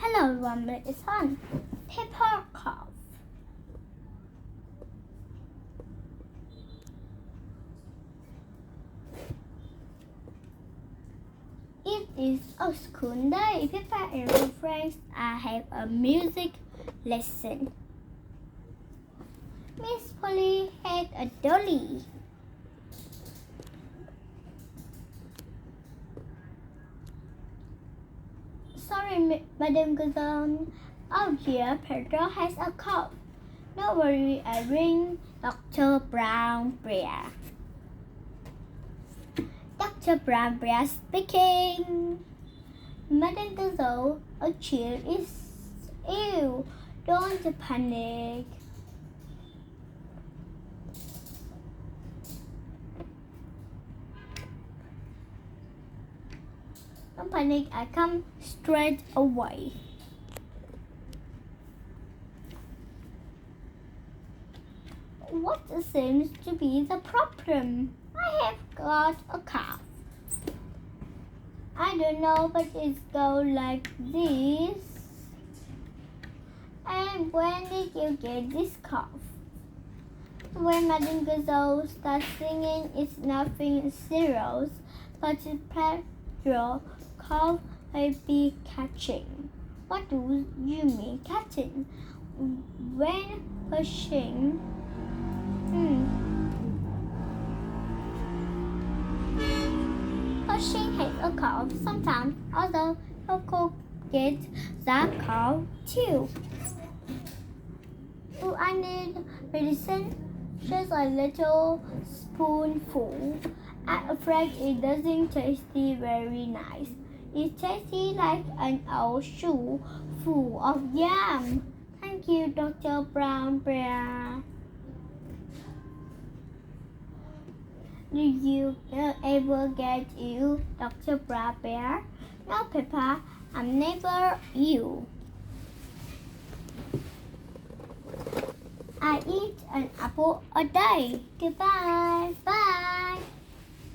Hello everyone, it's on Peppa Cough. It is a school day. Peppa and her friends have a music lesson. Miss Polly had a dolly. Sorry, Madam Gazon. Oh dear, Pedro has a cough. No worry, I ring Dr. Brown Bear. Dr. Brown Bear speaking. Madam Gazelle, a child is ill. Don't panic. Don't panic, I come straight away. What seems to be the problem? I have got a cough. I don't know, but it goes like this. And when did you get this cough? When Madame Gazelle starts singing, it's nothing serious, but Pedro cough may be catching. What do you mean catching? When pushing, pushing has a cough. Sometimes other people get that cough too. Do I need medicine? Just a little spoonful. I'm afraid it doesn't taste very nice. It tastes like an old shoe full of yam. Thank you, Dr. Brown Bear. Do you ever get ill, Dr. Brown Bear? No, Peppa, I'm never ill. I eat an apple a day. Goodbye. Bye.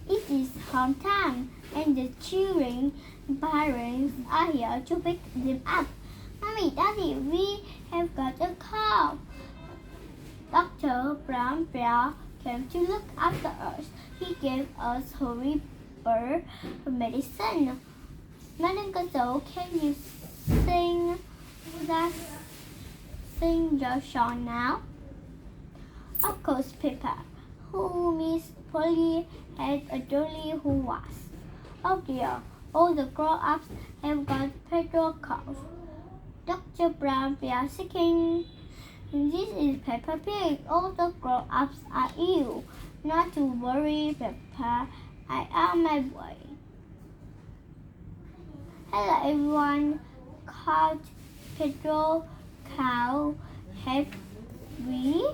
It is home time, and the children parents are here to pick them up. Mommy, Daddy, we have got a cough. Dr. Brown Bear came to look after us. He gave us horrible medicine. Madam Gazelle, can you sing your song now? Of course, Peppa. Who Miss Polly had a dolly who was. Oh dear, all the grown-ups have got Pedro cough. Dr. Brown Bear speaking. This is Peppa Pig. All the grown-ups are ill. Not to worry, Peppa. I am on my way. Hello everyone. Called Pedro cow. Have we?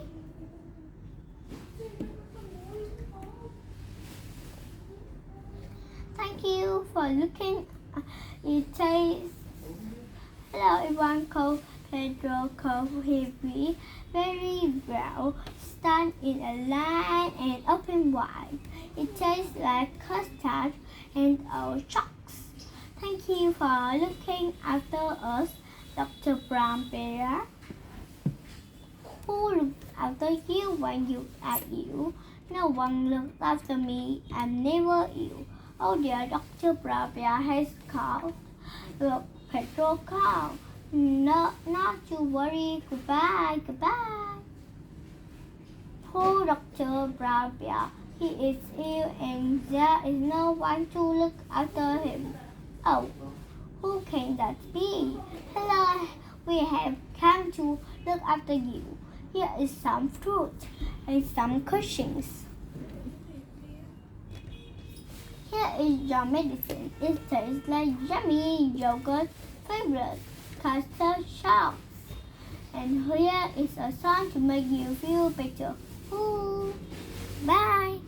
Thank you for looking. It tastes. Hello everyone. Called Pedro cough heavy, very well. Stand in a line and open wide. It tastes like custard and old chocks. Thank you for looking after us, Dr. Brown Bear. Who looked after you when you are ill? No one looked after me. I'm never ill. Oh dear, Dr. Brown Bear has coughed. Look, Pedro coughed. No, not to worry. Goodbye, goodbye. Poor Dr. Brown Bear. He is ill and there is no one to look after him. Oh, who can that be? Hello, we have come to look after you. Here is some fruit and some cushions. Here is your medicine. It tastes like yummy yogurt favorite custard shells. And here is a song to make you feel better. Ooh. Bye.